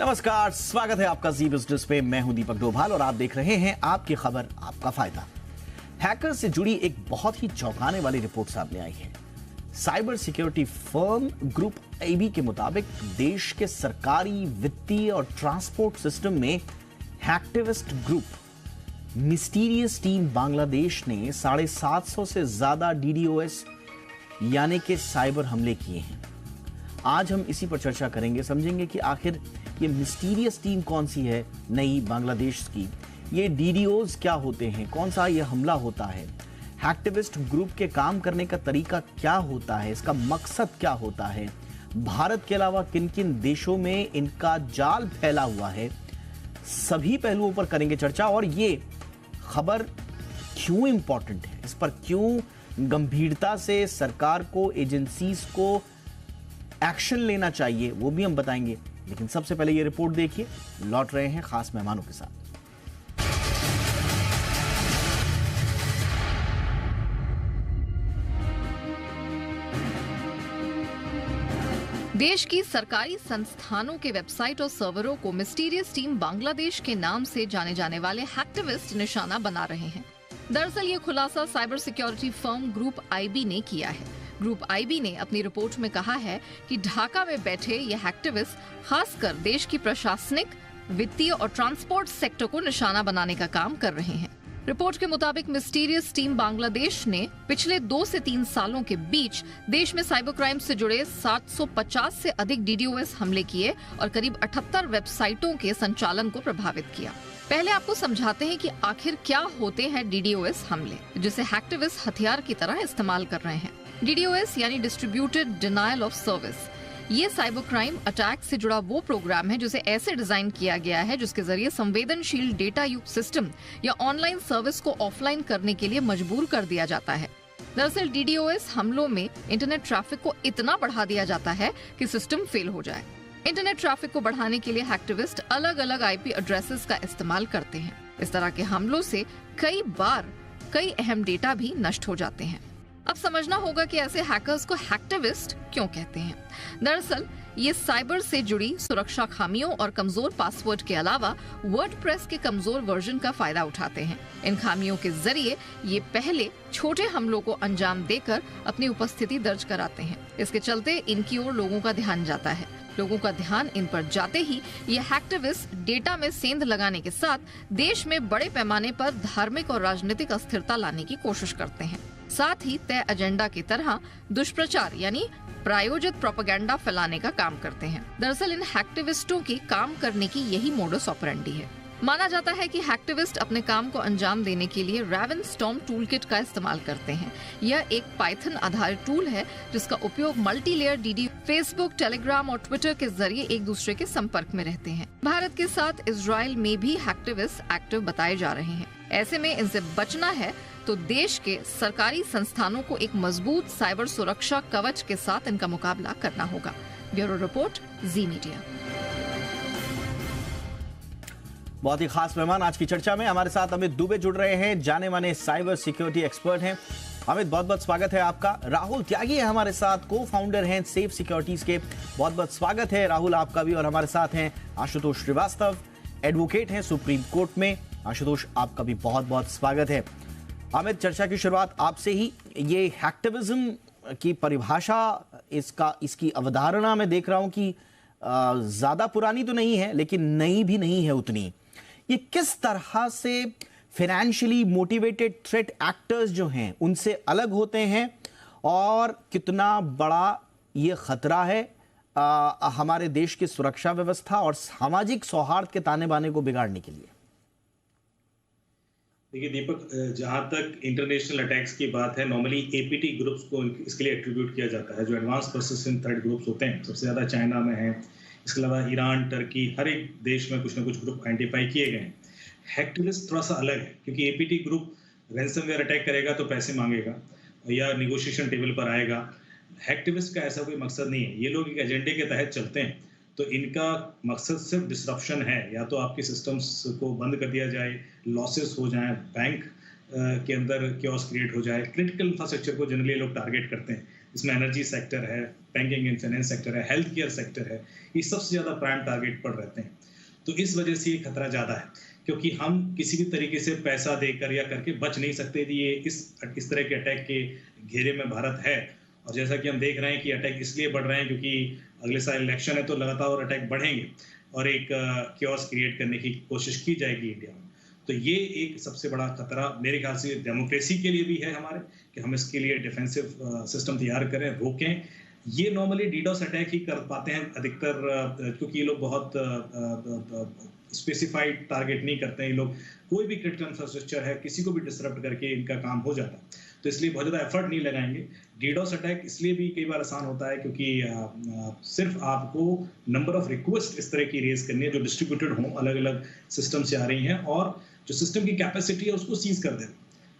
नमस्कार, स्वागत है आपका जी बिजनेस पे। मैं हूं दीपक डोभाल और आप देख रहे हैं आपकी खबर आपका फायदा। हैकर से जुड़ी एक बहुत ही चौंकाने वाली रिपोर्ट सामने आई है। Cyber security firm group IB के मुताबिक देश के सरकारी, वित्तीय और ट्रांसपोर्ट सिस्टम में hacktivist group mysterious team Bangladesh ने 750 से ज्यादा डीडीओएस यानी कि साइबर हमले किए हैं। आज हम इसी पर चर्चा करेंगे, समझेंगे कि आखिर ये मिस्टीरियस टीम कौन सी है नई बांग्लादेश की, ये डीडीओज क्या होते हैं, कौन सा ये हमला होता है, हैक्टिविस्ट ग्रुप के काम करने का तरीका क्या होता है, इसका मकसद क्या होता है, भारत के अलावा किन किन देशों में इनका जाल फैला हुआ है, सभी पहलुओं पर करेंगे चर्चा। और ये खबर क्यों इंपॉर्टेंट है, इस पर क्यों गंभीरता से सरकार को, एजेंसीज को एक्शन लेना चाहिए, वो भी हम बताएंगे। लेकिन सबसे पहले ये रिपोर्ट देखिए, लौट रहे हैं खास मेहमानों के साथ। देश की सरकारी संस्थानों के वेबसाइट और सर्वरों को मिस्टीरियस टीम बांग्लादेश के नाम से जाने जाने वाले हैक्टिविस्ट निशाना बना रहे हैं। दरअसल ये खुलासा cyber security firm group IB ने किया है। ग्रुप आईबी ने अपनी रिपोर्ट में कहा है कि ढाका में बैठे ये हैक्टिविस्ट खासकर देश की प्रशासनिक, वित्तीय और ट्रांसपोर्ट सेक्टर को निशाना बनाने का काम कर रहे हैं। रिपोर्ट के मुताबिक मिस्टीरियस टीम बांग्लादेश ने पिछले 2 से 3 सालों के बीच देश में साइबर क्राइम से जुड़े 750 से अधिक डीडीओएस हमले किए और करीब 78 वेबसाइटों के संचालन को प्रभावित किया। पहले आपको समझाते हैं कि आखिर क्या होते हैं डीडीओएस हमले, जिसे हैक्टिविस्ट हथियार की तरह इस्तेमाल कर रहे हैं। डीडीओएस यानी डिस्ट्रीब्यूटेड डिनायल ऑफ सर्विस, ये साइबर क्राइम अटैक से जुड़ा वो प्रोग्राम है जिसे ऐसे डिजाइन किया गया है जिसके जरिए संवेदनशील डेटा युक्त सिस्टम या ऑनलाइन सर्विस को ऑफलाइन करने के लिए मजबूर कर दिया जाता है। दरअसल डीडीओएस हमलों में इंटरनेट ट्रैफिक को इतना बढ़ा दिया जाता है कि सिस्टम फेल हो जाए। इंटरनेट ट्रैफिक को बढ़ाने के लिए हैक्टिविस्ट अलग अलग आईपी एड्रेसेस का इस्तेमाल करते हैं। इस तरह के हमलों से कई बार कई अहम डेटा भी नष्ट हो जाते हैं। अब समझना होगा कि ऐसे हैकर्स को हैक्टिविस्ट क्यों कहते हैं। दरअसल ये साइबर से जुड़ी सुरक्षा खामियों और कमजोर पासवर्ड के अलावा वर्डप्रेस के कमजोर वर्जन का फायदा उठाते हैं। इन खामियों के जरिए ये पहले छोटे हमलों को अंजाम देकर अपनी उपस्थिति दर्ज कराते हैं। इसके चलते इनकी ओर लोगों का ध्यान जाता है। लोगों का ध्यान इन पर जाते ही ये हैक्टिविस्ट डेटा में सेंध लगाने के साथ देश में बड़े पैमाने पर धार्मिक और राजनीतिक अस्थिरता लाने की कोशिश करते हैं। साथ ही तय एजेंडा की तरह दुष्प्रचार यानी प्रायोजित प्रोपेगेंडा फैलाने का काम करते हैं। दरअसल इन हैक्टिविस्टों की काम करने की यही मोडस ऑपरेंडी है। माना जाता है कि हैक्टिविस्ट अपने काम को अंजाम देने के लिए रेवेनस्टॉर्म टूलकिट का इस्तेमाल करते हैं। यह एक पाइथन आधारित टूल है जिसका उपयोग multi layer DD, Facebook, Telegram और ट्विटर के जरिए एक दूसरे के संपर्क में रहते हैं। भारत के साथ इजराइल में भी हैक्टिविस्ट एक्टिव बताए जा रहे हैं। ऐसे में इनसे बचना है तो देश के सरकारी संस्थानों को एक मजबूत साइबर सुरक्षा कवच के साथ इनका मुकाबला करना होगा। ब्यूरो रिपोर्ट, जी मीडिया। बहुत ही खास मेहमान आज की चर्चा में हमारे साथ अमित दुबे जुड़ रहे हैं, जाने माने साइबर सिक्योरिटी एक्सपर्ट हैं। अमित, बहुत बहुत स्वागत है आपका। राहुल त्यागी है हमारे साथ, को फाउंडर हैं सेफ सिक्योरिटीज के। बहुत बहुत स्वागत है राहुल आपका भी। और हमारे साथ हैं आशुतोष श्रीवास्तव, एडवोकेट हैं सुप्रीम कोर्ट में। आशुतोष, आपका भी बहुत बहुत स्वागत है। अमित, चर्चा की शुरुआत आपसे ही। ये हैक्टिविज्म की परिभाषा, इसकी अवधारणा मैं देख रहा हूं कि ज्यादा पुरानी तो नहीं है लेकिन नई भी नहीं है उतनी। ये किस तरह से फाइनेंशियली मोटिवेटेड थ्रेट एक्टर्स जो हैं उनसे अलग होते हैं और कितना बड़ा ये खतरा है हमारे देश की सुरक्षा व्यवस्था और सामाजिक सौहार्द के ताने बाने को बिगाड़ने के लिए? देखिए दीपक, जहाँ तक इंटरनेशनल अटैक्स की बात है, नॉर्मली एपीटी ग्रुप्स को इसके लिए एट्रीब्यूट किया जाता है, जो एडवांस पर्सिस्टेंट थ्रेट ग्रुप्स होते हैं। सबसे ज़्यादा चाइना में है, इसके अलावा ईरान, टर्की, हर एक देश में कुछ ना कुछ ग्रुप आइडेंटिफाई किए गए हैं। हैक्टिविस्ट थोड़ा सा अलग है, क्योंकि एपीटी ग्रुप रैंसमवेयर अटैक करेगा तो पैसे मांगेगा या निगोशिएशन टेबल पर आएगा। हैक्टिविस्ट का ऐसा कोई मकसद नहीं है। ये लोग एक एजेंडे के तहत चलते हैं, तो इनका मकसद सिर्फ डिसरप्शन है। या तो आपके सिस्टम्स को बंद कर दिया जाए, लॉसेस हो जाएं, बैंक के अंदर क्योस क्रिएट हो जाए। क्रिटिकल इंफ्रास्ट्रक्चर को जनरली लोग टारगेट करते हैं। इसमें एनर्जी सेक्टर है, बैंकिंग एंड फाइनेंस सेक्टर है, हेल्थ केयर सेक्टर है, ये सबसे ज़्यादा प्राइम टारगेट पर रहते हैं। तो इस वजह से ये खतरा ज़्यादा है, क्योंकि हम किसी भी तरीके से पैसा देकर या करके बच नहीं सकते कि ये इस तरह के अटैक के घेरे में भारत है। और जैसा कि हम देख रहे हैं कि अटैक इसलिए बढ़ रहे हैं क्योंकि अगले साल इलेक्शन है, तो लगातार अटैक बढ़ेंगे और एक क्योस क्रिएट करने की कोशिश की जाएगी इंडिया में। तो ये एक सबसे बड़ा खतरा मेरे ख्याल से डेमोक्रेसी के लिए भी है हमारे, कि हम इसके लिए डिफेंसिव सिस्टम तैयार करें, रोकें। ये नॉर्मली डीडोस अटैक ही कर पाते हैं अधिकतर, क्योंकि ये लोग बहुत स्पेसिफाइड टारगेट नहीं करते हैं। ये लोग कोई भी क्रिटिकल इंफ्रास्ट्रक्चर है, किसी को भी डिसरप्ट करके इनका काम हो जाता है, तो इसलिए बहुत ज़्यादा एफर्ट नहीं लगाएंगे। डीडोस अटैक इसलिए भी कई बार आसान होता है क्योंकि सिर्फ आपको नंबर ऑफ रिक्वेस्ट इस तरह की रेज करनी है जो डिस्ट्रीब्यूटेड हों, अलग अलग सिस्टम से आ रही हैं, और जो सिस्टम की कैपेसिटी है उसको सीज कर दें,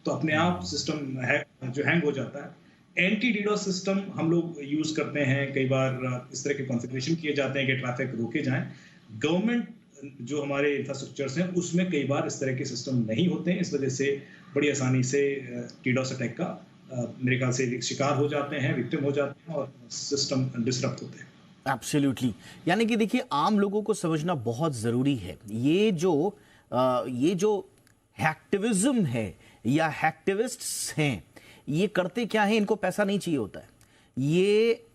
तो अपने आप सिस्टम जो हैंग हो जाता है। एंटी डीडोस सिस्टम हम लोग यूज करते हैं, कई बार इस तरह के कॉन्फ़िगरेशन किए जाते हैं कि ट्रैफिक रोके जाएं। गवर्नमेंट जो हमारे इंफ्रास्ट्रक्चर्स हैं उसमें कई बार इस तरह के सिस्टम नहीं होते हैं, इस वजह से बड़ी आसानी से डीडोस अटैक का मेरे ख्याल से शिकार हो जाते हैं, विक्टिम हो जाते हैं और सिस्टम डिसरप्ट होते हैं। एब्सोल्युटली, यानी कि देखिए आम लोगों को समझना बहुत ज़रूरी है। ये जो हैक्टिविज्म है या हैक्टिविस्ट्स हैं, ये करते क्या है, इनको पैसा नहीं चाहिए होता है, ये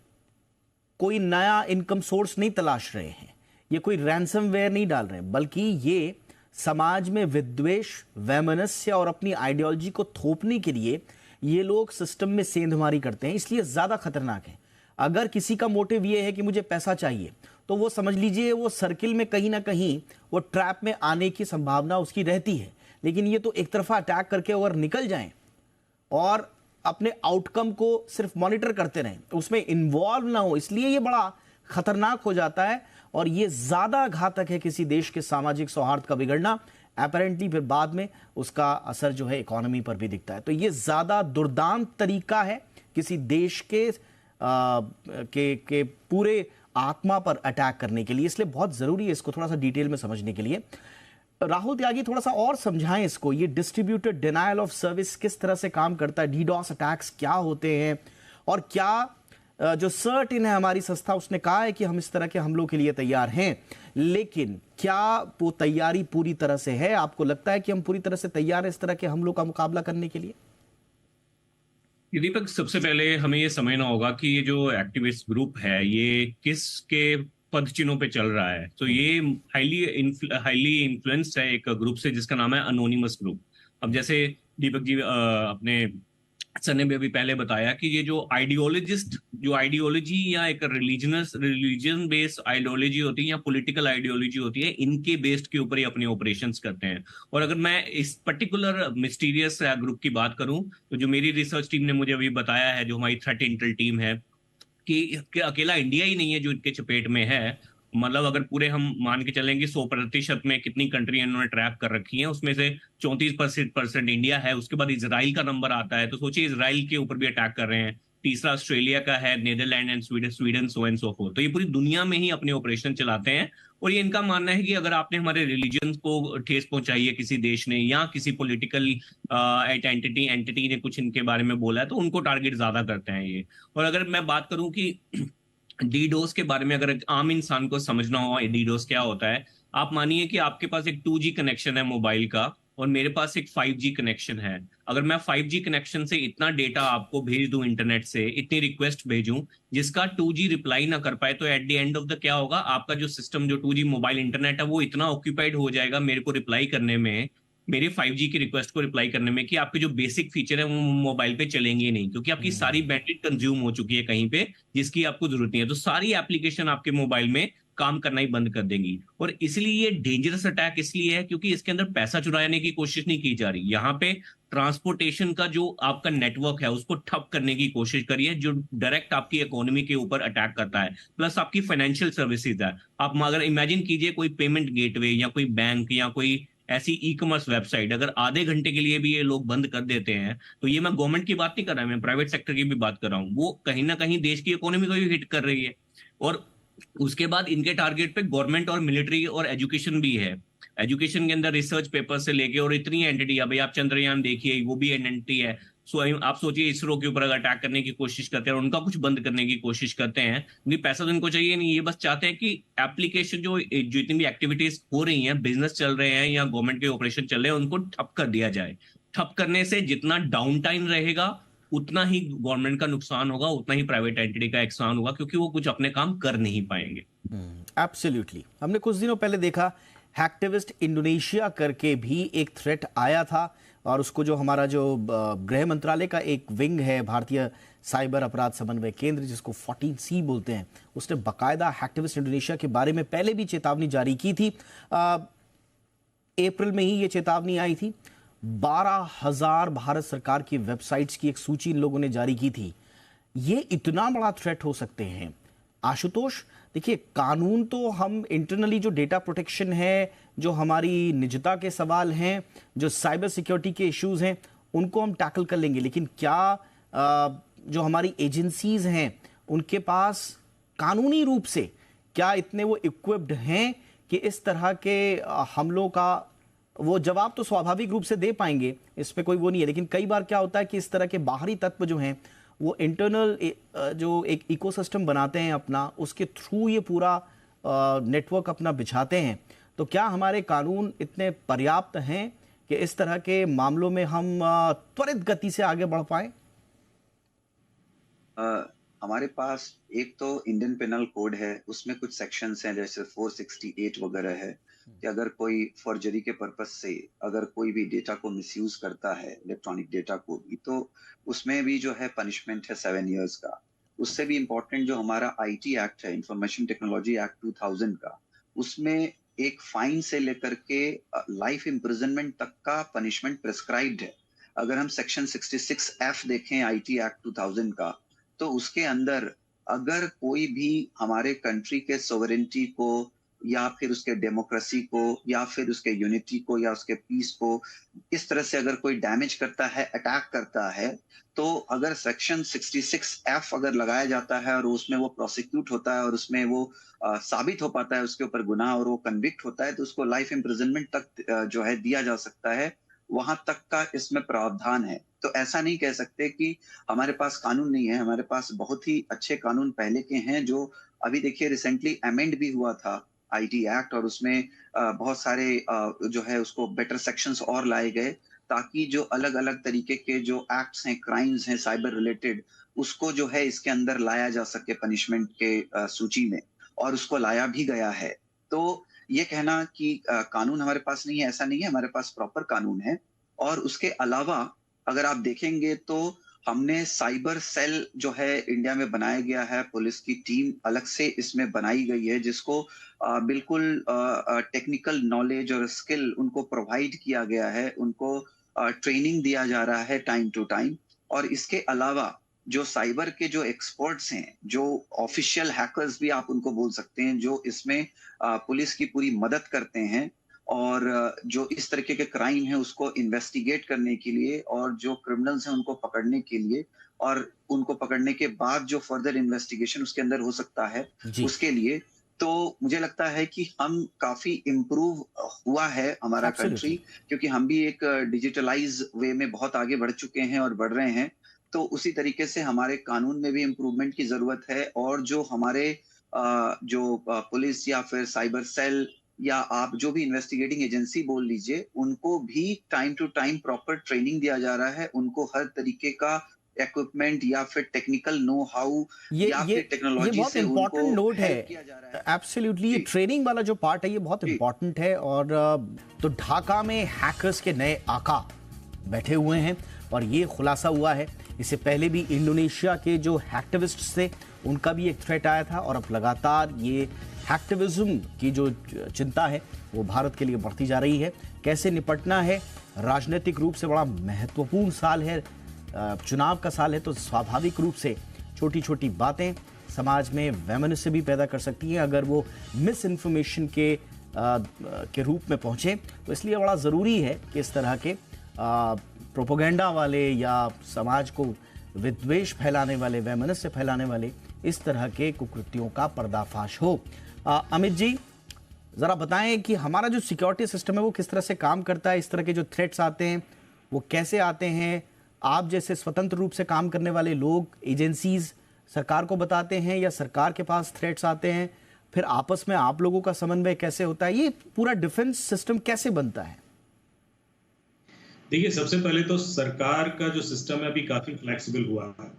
कोई नया इनकम सोर्स नहीं तलाश रहे हैं, ये कोई रैंसमवेयर नहीं डाल रहे हैं, बल्कि ये समाज में विद्वेष, वैमनस्य और अपनी आइडियोलॉजी को थोपने के लिए ये लोग सिस्टम में सेंधमारी करते हैं, इसलिए ज़्यादा खतरनाक है। अगर किसी का मोटिव ये है कि मुझे पैसा चाहिए, तो वो समझ लीजिए वो सर्किल में कहीं ना कहीं वो ट्रैप में आने की संभावना उसकी रहती है। लेकिन ये तो एक तरफा अटैक करके अगर निकल जाएं और अपने आउटकम को सिर्फ मॉनिटर करते रहें, उसमें इन्वॉल्व ना हो, इसलिए ये बड़ा खतरनाक हो जाता है और ये ज्यादा घातक है किसी देश के सामाजिक सौहार्द का बिगड़ना। अपैरेंटली फिर बाद में उसका असर जो है इकोनॉमी पर भी दिखता है। तो ये ज्यादा दुर्दांत तरीका है किसी देश के पूरे आत्मा पर अटैक करने के लिए, इसलिए बहुत जरूरी है इसको थोड़ा सा डिटेल में समझने के लिए। राहुल त्यागी, थोड़ा सा और समझाएं इसको, ये डिस्ट्रीब्यूटेड डिनायल ऑफ सर्विस किस तरह से काम करता है, डीडोस अटैक्स क्या होते हैं, और क्या जो सर्टिन है हमारी संस्था, उसने कहा है कि हम इस तरह के हमलों के लिए तैयार हैं, लेकिन क्या वो तैयारी पूरी तरह से है? आपको लगता है कि हम पूरी तरह से तैयार हैं इस तरह के हमलों का मुकाबला करने के लिए? दीपक, सबसे पहले हमें ये समझना होगा कि ये जो एक्टिविस्ट ग्रुप है ये किसके पद चिन्हों पे चल रहा है। तो ये हाईली इन्फ्लुएंस्ड है एक ग्रुप से जिसका नाम है अनोनिमस ग्रुप। अब जैसे दीपक जी अपने सर ने भी अभी पहले बताया कि ये जो आइडियोलॉजी या एक रिलीजन बेस्ड आइडियोलॉजी होती है या पॉलिटिकल आइडियोलॉजी होती है, इनके बेस्ड के ऊपर ही अपने ऑपरेशंस करते हैं। और अगर मैं इस पर्टिकुलर मिस्टीरियस ग्रुप की बात करूं, तो जो मेरी रिसर्च टीम ने मुझे अभी बताया है, जो हमारी थ्रेट इंटेल टीम है, कि अकेला इंडिया ही नहीं है जो इनके चपेट में है। मतलब अगर पूरे हम मान के चलेंगे 100% में कितनी कंट्री इन्होंने ट्रैप कर रखी हैं, उसमें से 34% इंडिया है, उसके बाद इजराइल का नंबर आता है। तो सोचिए इजराइल के ऊपर भी अटैक कर रहे हैं, तीसरा ऑस्ट्रेलिया का है, Netherland and Sweden so and so fourth. तो ये पूरी दुनिया में ही अपने ऑपरेशन चलाते हैं। और ये इनका मानना है कि अगर आपने हमारे रिलीजन को ठेस पहुंचाई है किसी देश ने या किसी पॉलिटिकल एंटिटी ने कुछ इनके बारे में बोला है, तो उनको टारगेट ज्यादा करते हैं ये। और अगर मैं बात करूं कि डीडोस के बारे में, अगर आम इंसान को समझना हो डीडोस क्या होता है, आप मानिए कि आपके पास एक 2G कनेक्शन है मोबाइल का और मेरे पास एक 5G कनेक्शन है। अगर मैं 5G कनेक्शन से इतना डेटा आपको भेज दूं, इंटरनेट से इतनी रिक्वेस्ट भेजूं जिसका 2G रिप्लाई ना कर पाए, तो at the end of the क्या होगा, आपका जो सिस्टम जो 2G मोबाइल इंटरनेट है वो इतना ऑक्यूपाइड हो जाएगा मेरे को रिप्लाई करने में, मेरे 5G की रिक्वेस्ट को रिप्लाई करने में, कि आपके जो बेसिक फीचर है वो मोबाइल पे चलेंगे नहीं, क्योंकि आपकी सारी बैंडविड्थ कंज्यूम हो चुकी है कहीं पे जिसकी आपको जरूरत नहीं है। तो सारी एप्लीकेशन आपके मोबाइल में काम करना ही बंद कर देंगी। और इसलिए ये डेंजरस अटैक इसलिए है क्योंकि इसके अंदर पैसा चुराने की कोशिश नहीं की जा रही, यहाँ पे ट्रांसपोर्टेशन का जो आपका नेटवर्क है उसको ठप करने की कोशिश करी है, जो डायरेक्ट आपकी इकोनॉमी के ऊपर अटैक करता है। प्लस आपकी फाइनेंशियल सर्विसेज है। आप अगर इमेजिन कीजिए कोई पेमेंट गेटवे या कोई बैंक या कोई ऐसी ई कॉमर्स वेबसाइट अगर आधे घंटे के लिए भी ये लोग बंद कर देते हैं, तो ये मैं गवर्नमेंट की बात नहीं कर रहा, मैं प्राइवेट सेक्टर की भी बात कर रहा हूँ, वो कहीं ना कहीं देश की इकोनॉमी को भी हिट कर रही है। और उसके बाद इनके टारगेट पे गवर्नमेंट और मिलिट्री और एजुकेशन भी है। एजुकेशन के अंदर रिसर्च पेपर से लेके और इतनी एंटिटी है, भाई आप चंद्रयान देखिए वो भी एंटिटी है, सो आप सोचिए, इसरो के ऊपर अगर अटैक करने की कोशिश करते हैं और उनका कुछ बंद करने की कोशिश करते हैं, क्योंकि पैसा तो इनको चाहिए नहीं, ये बस चाहते हैं कि एप्लीकेशन जो जितनी भी एक्टिविटीज हो रही हैं, बिजनेस चल रहे हैं या गवर्नमेंट के ऑपरेशन चल रहे हैं, उनको ठप कर दिया जाए। ठप करने से जितना डाउन टाइम रहेगा उतना ही गवर्नमेंट का नुकसान होगा, उतना ही प्राइवेट एंटिटी का नुकसान होगा, क्योंकि वो कुछ अपने काम कर नहीं पाएंगे। एब्सोल्युटली। हमने कुछ दिनों पहले देखा हैक्टिविस्ट इंडोनेशिया करके भी एक थ्रेट आया था, और उसको जो हमारा जो गृह मंत्रालय का एक विंग है, भारतीय साइबर अपराध समन्वय केंद्र, जिसको 14C बोलते हैं, उसने बकायदा हैक्टिविस्ट इंडोनेशिया के बारे में पहले भी चेतावनी जारी की थी। अप्रैल में ही ये चेतावनी आई थी। 12,000 भारत सरकार की वेबसाइट्स की एक सूची इन लोगों ने जारी की थी। ये इतना बड़ा थ्रेट हो सकते हैं आशुतोष। देखिए, कानून तो हम इंटरनली जो डेटा प्रोटेक्शन है, जो हमारी निजता के सवाल हैं, जो साइबर सिक्योरिटी के इश्यूज हैं, उनको हम टैकल कर लेंगे, लेकिन क्या जो हमारी एजेंसीज हैं उनके पास कानूनी रूप से क्या इतने वो इक्विप्ड हैं कि इस तरह के हमलों का वो जवाब तो स्वाभाविक रूप से दे पाएंगे, इस पे कोई वो नहीं है। लेकिन कई बार क्या होता है कि इस तरह के बाहरी तत्व जो हैं वो इंटरनल जो एक इकोसिस्टम बनाते हैं अपना, उसके थ्रू ये पूरा नेटवर्क अपना बिछाते हैं। तो क्या हमारे कानून इतने पर्याप्त हैं कि इस तरह के मामलों में हम त्वरित गति से आगे बढ़ पाए? हमारे पास एक तो इंडियन पेनल कोड है, उसमें कुछ सेक्शंस हैं जैसे 468 वगैरह है कि अगर कोई फॉर्जरी के पर्पस से अगर कोई भी डेटा को मिसयूज करता है, इलेक्ट्रॉनिक डेटा को भी, तो उसमें भी जो है पनिशमेंट है 7 इयर्स का। उससे भी इम्पोर्टेंट जो हमारा आईटी एक्ट है, इंफॉर्मेशन टेक्नोलॉजी एक्ट 2000 का, उसमें एक फाइन से लेकर के लाइफ इम्प्रिजनमेंट तक का पनिशमेंट प्रेस्क्राइब्ड है। अगर हम सेक्शन 66F देखें आईटी एक्ट 2000 का, तो उसके अंदर अगर कोई भी हमारे कंट्री के सोवरेनिटी को या फिर उसके डेमोक्रेसी को या फिर उसके यूनिटी को या उसके पीस को इस तरह से अगर कोई डैमेज करता है, अटैक करता है, तो अगर सेक्शन 66F अगर लगाया जाता है और उसमें वो प्रोसिक्यूट होता है और उसमें वो साबित हो पाता है उसके ऊपर गुनाह और वो कन्विक्ट होता है, तो उसको लाइफ इम्प्रिजनमेंट तक जो है दिया जा सकता है। वहां तक का इसमें प्रावधान है। तो ऐसा नहीं कह सकते कि हमारे पास कानून नहीं है, हमारे पास बहुत ही अच्छे कानून पहले के हैं। जो अभी देखिए रिसेंटली अमेंड भी हुआ था आईटी एक्ट, और उसमें बहुत सारे जो है उसको बेटर सेक्शंस और लाए गए, ताकि जो अलग अलग तरीके के जो एक्ट्स हैं, क्राइम्स हैं साइबर रिलेटेड, उसको जो है इसके अंदर लाया जा सके पनिशमेंट के सूची में, और उसको लाया भी गया है। तो ये कहना कि कानून हमारे पास नहीं है, ऐसा नहीं है, हमारे पास प्रॉपर कानून है। और उसके अलावा अगर आप देखेंगे तो हमने साइबर सेल जो है इंडिया में बनाया गया है, पुलिस की टीम अलग से इसमें बनाई गई है, जिसको बिल्कुल टेक्निकल नॉलेज और स्किल उनको प्रोवाइड किया गया है, उनको ट्रेनिंग दिया जा रहा है टाइम टू टाइम। और इसके अलावा जो साइबर के जो एक्सपर्ट्स हैं, जो ऑफिशियल हैकर्स भी आप उनको बोल सकते हैं, जो इसमें पुलिस की पूरी मदद करते हैं और जो इस तरीके के क्राइम है उसको इन्वेस्टिगेट करने के लिए और जो क्रिमिनल्स हैं उनको पकड़ने के लिए, और उनको पकड़ने के बाद जो फर्दर इन्वेस्टिगेशन उसके अंदर हो सकता है उसके लिए। तो मुझे लगता है कि हम काफी इम्प्रूव हुआ है हमारा कंट्री, क्योंकि हम भी एक डिजिटलाइज वे में बहुत आगे बढ़ चुके हैं और बढ़ रहे हैं। तो उसी तरीके से हमारे कानून में भी इम्प्रूवमेंट की जरूरत है, और जो हमारे जो पुलिस या फिर साइबर सेल या आप जो भी इन्वेस्टिगेटिंग एजेंसी बोल लीजिए, उनको भी time to time proper training दिया जा रहा है, उनको हर तरीके का इक्विपमेंट या फिर टेक्निकल नो हाउ या फिर टेक्नोलॉजी से उनको नोट है। है। एब्सोल्युटली, ये ट्रेनिंग वाला जो पार्ट है ये बहुत इंपॉर्टेंट है। और तो ढाका में हैकर्स के नए आका बैठे हुए हैं और ये खुलासा हुआ है। इससे पहले भी इंडोनेशिया के जो हैक्टिविस्ट थे उनका भी एक थ्रेट आया था, और अब लगातार ये हैक्टिविज्म की जो चिंता है वो भारत के लिए बढ़ती जा रही है। कैसे निपटना है, राजनीतिक रूप से बड़ा महत्वपूर्ण साल है, चुनाव का साल है, तो स्वाभाविक रूप से छोटी छोटी बातें समाज में वैमनस्य भी पैदा कर सकती हैं अगर वो मिस इन्फॉर्मेशन के रूप में पहुंचे। तो इसलिए बड़ा ज़रूरी है कि इस तरह के प्रोपोगेंडा वाले या समाज को विद्वेष फैलाने वाले, वैमनस्य फैलाने वाले इस तरह के कुकृत्यों का पर्दाफाश हो। अमित जी, ज़रा बताएं कि हमारा जो सिक्योरिटी सिस्टम है वो किस तरह से काम करता है, इस तरह के जो थ्रेट्स आते हैं वो कैसे आते हैं, आप जैसे स्वतंत्र रूप से काम करने वाले लोग, एजेंसीज सरकार को बताते हैं या सरकार के पास थ्रेट्स आते हैं, फिर आपस में आप लोगों का समन्वय कैसे होता है? ये पूरा डिफेंस सिस्टम कैसे बनता है? देखिए, सबसे पहले तो सरकार का जो सिस्टम है अभी काफी फ्लेक्सिबल हुआ है।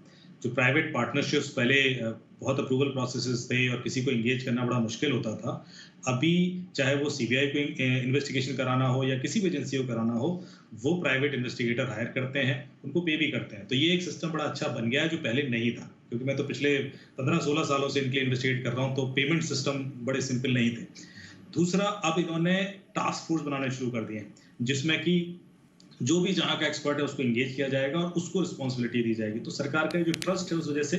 जो प्राइवेट पार्टनरशिप्स पहले बहुत अप्रूवल प्रोसेसेस थे और किसी को एंगेज करना बड़ा मुश्किल होता था, अभी चाहे वो सीबीआई को इन्वेस्टिगेशन कराना हो या किसी भी एजेंसी को कराना हो, वो प्राइवेट इन्वेस्टिगेटर हायर करते हैं, उनको पे भी करते हैं। तो ये एक सिस्टम बड़ा अच्छा बन गया है जो पहले नहीं था, क्योंकि मैं तो पिछले 15-16 सालों से इनके लिए इन्वेस्टिगेट कर रहा हूँ, तो पेमेंट सिस्टम बड़े सिंपल नहीं थे। दूसरा, अब इन्होंने टास्क फोर्स बनाने शुरू कर दिए, जिसमें कि जो भी जहां का एक्सपर्ट है उसको एंगेज किया जाएगा और उसको रिस्पॉन्सिबिलिटी दी जाएगी। तो सरकार का जो ट्रस्ट है उस वजह से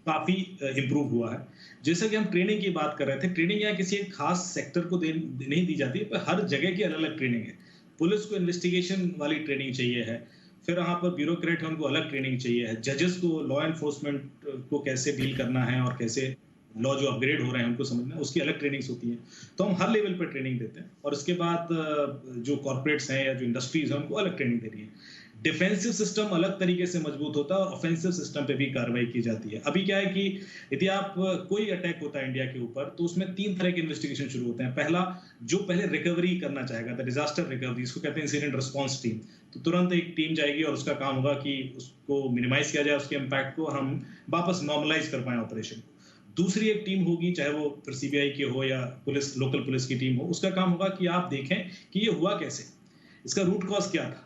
काफी इंप्रूव हुआ है। जैसा कि हम ट्रेनिंग की बात कर रहे थे, ट्रेनिंग यहाँ किसी एक खास सेक्टर को नहीं दी जाती है, पर हर जगह की अलग अलग ट्रेनिंग है। पुलिस को इन्वेस्टिगेशन वाली ट्रेनिंग चाहिए है, फिर वहां पर ब्यूरोक्रेट है उनको अलग ट्रेनिंग चाहिए है, जजेस को लॉ एनफोर्समेंट को कैसे डील करना है और कैसे लॉ जो अपग्रेड हो रहे हैं उनको समझना है, उसकी अलग ट्रेनिंग्स होती है। तो हम हर लेवल पर ट्रेनिंग देते हैं और उसके बाद जो कॉर्पोरेट्स हैं या जो इंडस्ट्रीज हैं उनको अलग ट्रेनिंग दे रही है। डिफेंसिव सिस्टम अलग तरीके से मजबूत होता है और ऑफेंसिव सिस्टम पे भी कार्रवाई की जाती है। अभी क्या है कि यदि आप कोई अटैक होता है इंडिया के ऊपर, तो उसमें 3 तरह के इन्वेस्टिगेशन शुरू होते हैं। पहला, जो पहले रिकवरी करना चाहेगा, द डिजास्टर रिकवरी, इसको कहते हैं इंसिडेंट रिस्पॉन्स टीम। तो तुरंत एक टीम जाएगी और उसका काम होगा कि उसको मिनिमाइज किया जाए, उसके इम्पैक्ट को हम वापस नॉर्मलाइज कर पाए ऑपरेशन। दूसरी एक टीम होगी, चाहे वो फिर सीबीआई की हो या पुलिस, लोकल पुलिस की टीम हो, उसका काम होगा कि आप देखें कि ये हुआ कैसे, इसका रूट कॉज क्या था,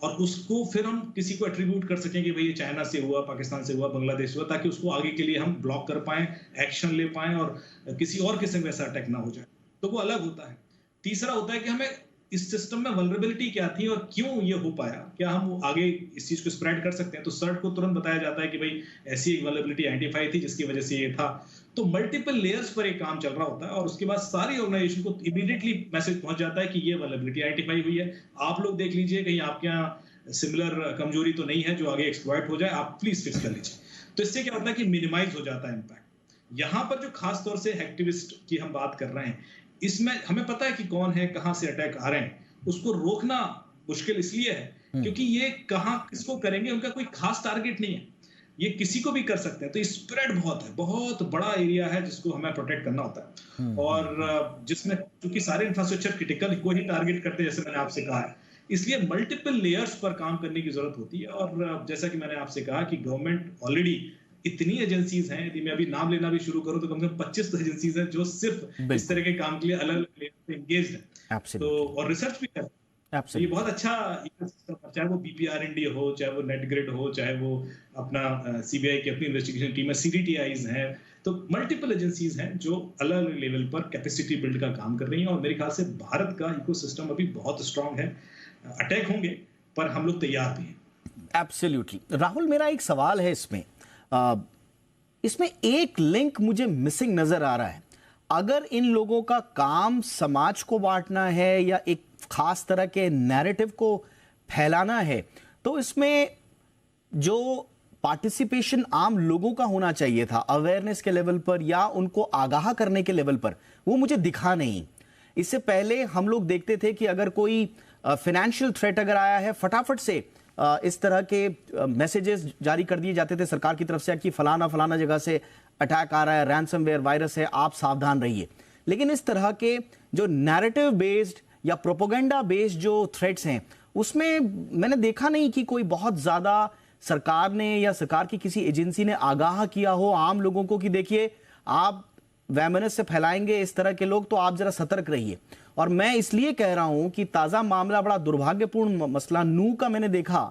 और उसको फिर हम किसी को एट्रीब्यूट कर सकें कि भाई ये चाइना से हुआ, पाकिस्तान से हुआ, बांग्लादेश से हुआ, ताकि उसको आगे के लिए हम ब्लॉक कर पाएं, एक्शन ले पाएं और किसी और किस्म का ऐसा अटैक ना हो जाए। तो वो अलग होता है। तीसरा होता है कि हमें इस सिस्टम में वल्नरेबिलिटी क्या थी और क्यों ये हो पाया, क्या हम आगे इस चीज को स्प्रेड कर सकते हैं। तो सर्ट को तुरंत बताया जाता है कि भाई ऐसी एक वल्नरेबिलिटी आइडेंटिफाई थी जिसकी वजह से ये था। तो मल्टीपल लेयर्स पर एक काम चल रहा होता है और उसके बाद सारी ऑर्गेनाइजेशन को इमीडिएटली मैसेज पहुंच जाता है कि ये वल्नरेबिलिटी आइडेंटिफाई हुई है, आप लोग देख लीजिए कहीं आपके यहाँ सिमिलर कमजोरी तो नहीं है जो आगे एक्सप्लॉइट हो जाए, आप प्लीज फिक्स कर लीजिए। तो इससे क्या होता है कि मिनिमाइज हो जाता है इम्पैक्ट। यहाँ पर जो खास तौर से एक्टिविस्ट की हम बात कर रहे हैं, इसमें हमें पता है कि कौन है, कहां से अटैक आ रहे हैं। उसको रोकना मुश्किल इसलिए है क्योंकि ये कहां किसको करेंगे, उनका कोई खास टारगेट नहीं है, ये किसी को भी कर सकते हैं। तो स्प्रेड बहुत है, बहुत बड़ा एरिया है जिसको हमें प्रोटेक्ट करना होता है और जिसमें क्योंकि सारे इंफ्रास्ट्रक्चर क्रिटिकल को ही टारगेट करते हैं, जैसे मैंने आपसे कहा है, इसलिए मल्टीपल लेयर्स पर काम करने की जरूरत होती है। और जैसा कि मैंने आपसे कहा कि गवर्नमेंट ऑलरेडी इतनी एजेंसीज हैं, यदि मैं अभी नाम लेना भी शुरू करूं तो कम से कम 25 एजेंसीज हैं जो सिर्फ इस तरह के काम के लिए अलग अलग लेयर पे एंगेज्ड हैं। तो और रिसर्च भी करते हैं। तो ये बहुत अच्छा इकोसिस्टम है, चाहे वो बीपीआरएनडी हो, चाहे वो नेटग्रिड हो, चाहे वो अपना सीबीआई की अपनी इन्वेस्टिगेशन टीम है, सीडीटीआईज हैं। तो मल्टीपल एजेंसीज हैं जो अलग अलग लेवल पर कैपेसिटी बिल्ड का काम कर रही हैं और मेरे ख्याल से भारत का इकोसिस्टम अभी बहुत स्ट्रांग है। अटैक होंगे पर हम लोग तैयार भी हैं। एब्सोल्युटली। राहुल, मेरा एक सवाल है इसमें एक लिंक मुझे मिसिंग नजर आ रहा है। अगर इन लोगों का काम समाज को बांटना है या एक खास तरह के नैरेटिव को फैलाना है, तो इसमें जो पार्टिसिपेशन आम लोगों का होना चाहिए था अवेयरनेस के लेवल पर या उनको आगाह करने के लेवल पर, वो मुझे दिखा नहीं। इससे पहले हम लोग देखते थे कि अगर कोई फाइनेंशियल थ्रेट अगर आया है, फटाफट से इस तरह के मैसेजेस जारी कर दिए जाते थे सरकार की तरफ से कि फलाना फलाना जगह से अटैक आ रहा है, रैंसमवेयर वायरस है, आप सावधान रहिए। लेकिन इस तरह के जो नैरेटिव बेस्ड या प्रोपेगेंडा बेस्ड जो थ्रेट्स हैं, उसमें मैंने देखा नहीं कि कोई बहुत ज्यादा सरकार ने या सरकार की किसी एजेंसी ने आगाह किया हो आम लोगों को कि देखिए आप वैमनस से फैलाएंगे इस तरह के लोग, तो आप जरा सतर्क रहिए। और मैं इसलिए कह रहा हूं कि ताजा मामला बड़ा दुर्भाग्यपूर्ण मसला नू का मैंने देखा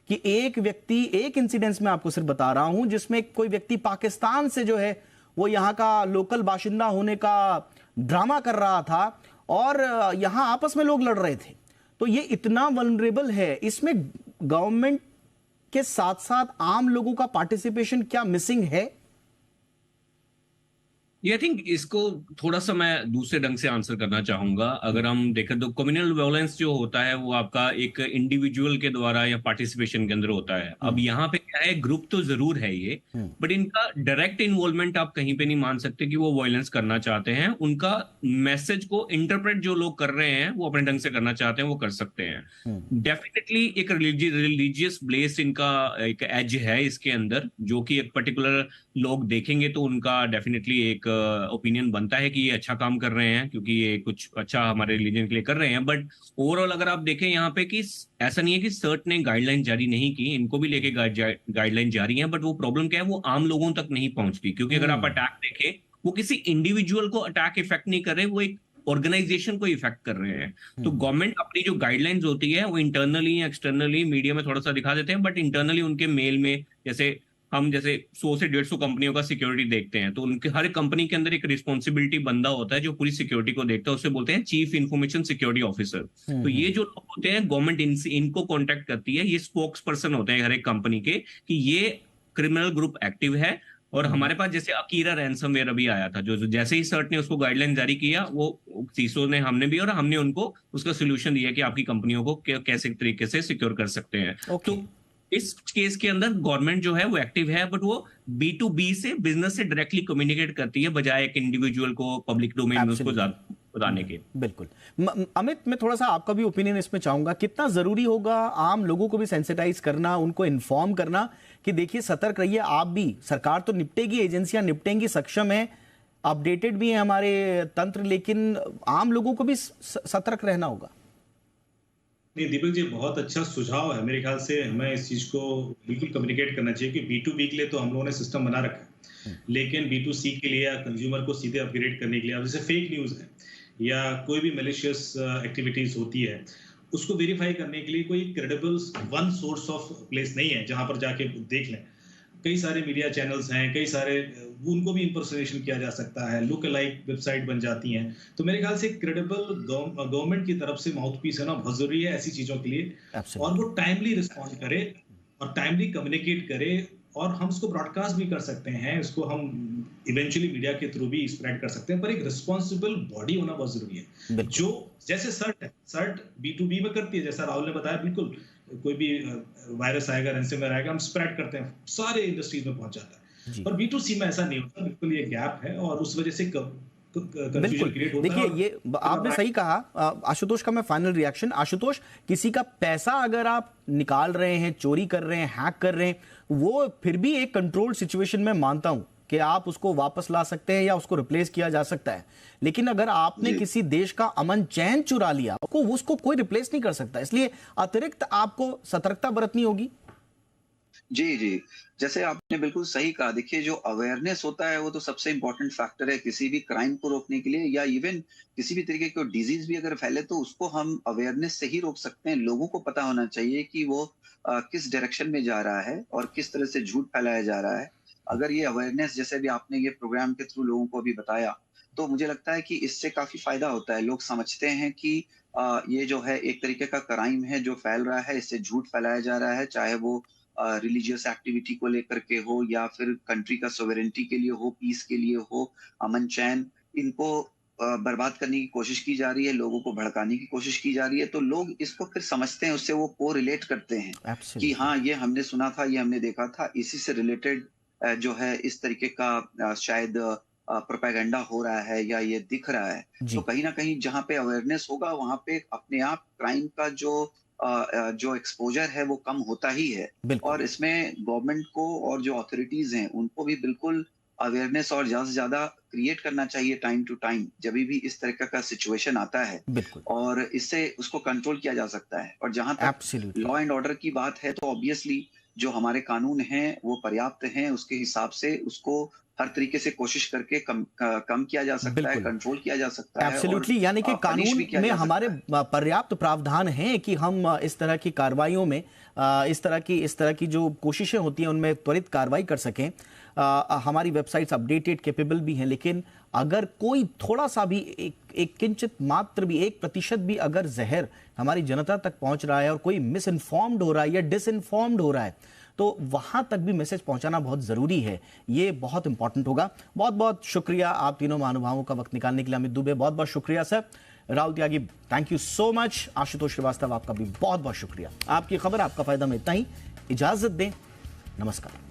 कि एक व्यक्ति, एक इंसिडेंस में आपको सिर्फ बता रहा हूं, जिसमें कोई व्यक्ति पाकिस्तान से जो है वो यहां का लोकल बाशिंदा होने का ड्रामा कर रहा था और यहां आपस में लोग लड़ रहे थे। तो ये इतना वल्नरेबल है, इसमें गवर्नमेंट के साथ साथ आम लोगों का पार्टिसिपेशन क्या मिसिंग है? ये आई थिंक इसको थोड़ा सा मैं दूसरे ढंग से आंसर करना चाहूंगा। अगर हम देखें तो कम्युनल वायलेंस जो होता है वो आपका एक इंडिविजुअल के द्वारा या पार्टिसिपेशन के अंदर होता है। अब यहाँ पे क्या है, ग्रुप तो जरूर है ये, बट इनका डायरेक्ट इन्वॉल्वमेंट आप कहीं पे नहीं मान सकते कि वो वायलेंस करना चाहते हैं। उनका मैसेज को इंटरप्रेट जो लोग कर रहे हैं वो अपने ढंग से करना चाहते हैं, वो कर सकते हैं। डेफिनेटली एक रिलीजियस बेस इनका एक एज है इसके अंदर, जो कि एक पर्टिकुलर लोग देखेंगे तो उनका डेफिनेटली एक ओपिनियन बनता है कि ये अच्छा काम कर रहे हैं क्योंकि ये कुछ अच्छा हमारे रिलीजन के लिए कर रहे हैं। बट ओवरऑल अगर आप देखें यहाँ पे कि ऐसा नहीं है कि सर्ट ने गाइडलाइन जारी नहीं की, इनको भी लेके गाइडलाइन जारी है, बट वो प्रॉब्लम क्या है, वो आम लोगों तक नहीं पहुंचती। क्योंकि अगर आप अटैक देखें, वो किसी इंडिविजुअल को अटैक इफेक्ट नहीं कर रहे, वो एक ऑर्गेनाइजेशन को इफेक्ट कर रहे हैं। तो गवर्नमेंट अपनी जो गाइडलाइंस होती है वो इंटरनली या एक्सटर्नली मीडिया में थोड़ा सा दिखा देते हैं, बट इंटरनली उनके मेल में जैसे 100 से 150 कंपनियों का सिक्योरिटी देखते हैं, तो उनके हर कंपनी के अंदर एक रिस्पॉन्सिबिलिटी बंदा होता है जो पूरी सिक्योरिटी को देखता है, उसे बोलते हैं चीफ इंफॉर्मेशन सिक्योरिटी ऑफिसर। तो ये जो लोग होते हैं, गवर्नमेंट इनको कॉन्टेक्ट करती है, ये स्पोक्स पर्सन होते हैं हर एक कंपनी के कि ये क्रिमिनल ग्रुप एक्टिव है। और हमारे पास जैसे अकीरा रैंसमवेयर अभी आया था, जो जैसे ही सर्ट ने उसको गाइडलाइन जारी किया, वो सीसो ने हमने भी और हमने उनको उसका सोल्यूशन दिया कि आपकी कंपनियों को कैसे तरीके से सिक्योर कर सकते हैं। तो इस केस के अंदर गवर्नमेंट जो है वो एक्टिव है, बट वो B2B से, बिजनेस से डायरेक्टली कम्युनिकेट करती है, बजाय एक इंडिविजुअल को पब्लिक डोमेन में उसको बताने के। बिल्कुल। अमित, मैं थोड़ा सा आपका भी ओपिनियन इसमें चाहूंगा, कितना जरूरी होगा आम लोगों को भी सेंसिटाइज करना, उनको इन्फॉर्म करना कि देखिए सतर्क रहिए आप भी, सरकार तो निपटेगी, एजेंसियां निपटेंगी, सक्षम है, अपडेटेड भी है हमारे तंत्र, लेकिन आम लोगों को भी सतर्क रहना होगा। नहीं दीपक जी, बहुत अच्छा सुझाव है। मेरे ख्याल से हमें इस चीज को बिल्कुल कम्युनिकेट करना चाहिए कि B2B के लिए तो हम लोगों ने सिस्टम बना रखा है, लेकिन B2C के लिए या कंज्यूमर को सीधे अपग्रेड करने के लिए, अब जैसे फेक न्यूज है या कोई भी मैलिशियस एक्टिविटीज होती है, उसको वेरीफाई करने के लिए कोई credible one source of place नहीं है जहां पर जाके देख लें। कई सारे मीडिया चैनल्स हैं, कई सारे, उनको भी इंपर्सोनेशन किया जा सकता है, लुक अलाइक वेबसाइट बन जाती हैं। तो मेरे ख्याल से क्रेडिबल गवर्नमेंट की तरफ से माउथपीस है ना, बहुत जरूरी है ऐसी चीजों के लिए। और वो टाइमली रिस्पॉन्ड करे और टाइमली कम्युनिकेट करे, और हम उसको ब्रॉडकास्ट भी कर सकते हैं, इसको हम इवेंचुअली मीडिया के थ्रू भी स्प्रेड कर सकते हैं, पर एक रिस्पॉन्सिबल बॉडी होना बहुत जरूरी है, जो जैसे सर्ट B2B में करती है, जैसा राहुल ने बताया, बिल्कुल कोई भी वायरस आएगा, रैंसमवेयर आएगा, हम स्प्रेड करते हैं, सारे इंडस्ट्रीज में पहुंच जाता है। पर B2C में ऐसा नहीं होता, बिल्कुल ये गैप है और उस वजह से बिल्कुल। देखिए, ये आपने सही कहा। आशुतोष का मैं फाइनल रिएक्शन। आशुतोष, किसी का पैसा अगर आप निकाल रहे हैं, चोरी कर रहे हैं, हैक कर रहे हैं, वो फिर भी एक कंट्रोल्ड सिचुएशन में मानता हूं कि आप उसको वापस ला सकते हैं या उसको रिप्लेस किया जा सकता है, लेकिन अगर आपने किसी देश का अमन चैन चुरा लिया, उसको कोई रिप्लेस नहीं कर सकता, इसलिए अतिरिक्त आपको सतर्कता बरतनी होगी। जी जी, जैसे आपने बिल्कुल सही कहा। देखिए, जो अवेयरनेस होता है वो तो सबसे इंपॉर्टेंट फैक्टर है किसी भी क्राइम को रोकने के लिए, या इवन किसी भी तरीके की डिजीज भी अगर फैले तो उसको हम अवेयरनेस से ही रोक सकते हैं। लोगों को पता होना चाहिए कि वो किस डायरेक्शन में जा रहा है और किस तरह से झूठ फैलाया जा रहा है। अगर ये अवेयरनेस, जैसे भी आपने ये प्रोग्राम के थ्रू लोगों को भी बताया, तो मुझे लगता है कि इससे काफी फायदा होता है। लोग समझते हैं कि ये जो है एक तरीके का क्राइम है जो फैल रहा है, इससे झूठ फैलाया जा रहा है, चाहे वो रिलीजियस एक्टिविटी को लेकर के हो या फिर कंट्री का सोवेरेंटी के लिए हो, पीस के लिए हो, अमन चैन, इनको बर्बाद करने की कोशिश की जा रही है, लोगों को भड़काने की कोशिश की जा रही है। तो लोग इसको फिर समझते हैं, उससे वो को रिलेट करते हैं कि हाँ, ये हमने सुना था, ये हमने देखा था, इसी से रिलेटेड जो है इस तरीके का शायद प्रोपेगेंडा हो रहा है या ये दिख रहा है। तो कहीं ना कहीं जहाँ पे अवेयरनेस होगा, वहां पे अपने आप क्राइम का जो एक्सपोजर है वो कम होता ही है। और इसमें गवर्नमेंट को और जो अथॉरिटीज हैं उनको भी बिल्कुल अवेयरनेस और ज्यादा से ज्यादा क्रिएट करना चाहिए टाइम टू टाइम, जब भी इस तरह का सिचुएशन आता है, और इससे उसको कंट्रोल किया जा सकता है। और जहां तक लॉ एंड ऑर्डर की बात है, तो ऑब्वियसली जो हमारे कानून हैं वो पर्याप्त हैं, उसके हिसाब से उसको हर तरीके से कोशिश करके कम किया जा सकता है, कंट्रोल किया जा सकता है। एब्सोल्युटली, यानी कि कानून में हमारे पर्याप्त प्रावधान हैं कि हम इस तरह की कार्रवाइयों में, इस तरह की जो कोशिशें होती हैं उनमें त्वरित कार्रवाई कर सकें। हमारी वेबसाइट्स अपडेटेड, कैपेबल भी हैं, लेकिन अगर कोई थोड़ा सा भी एक किंचित मात्र भी 1% भी अगर जहर हमारी जनता तक पहुंच रहा है और कोई मिस इन्फॉर्म्ड हो रहा है या डिसइन्फॉर्म्ड हो रहा है, तो वहां तक भी मैसेज पहुंचाना बहुत जरूरी है, ये बहुत इंपॉर्टेंट होगा। बहुत बहुत शुक्रिया आप तीनों महानुभावों का वक्त निकालने के लिए। अमित दुबे बहुत बहुत शुक्रिया sir. Rahul Tyagi thank you so much. Ashutosh Srivastava आपका भी बहुत बहुत शुक्रिया। आपकी खबर आपका फायदा में इतना ही, इजाजत दें, नमस्कार।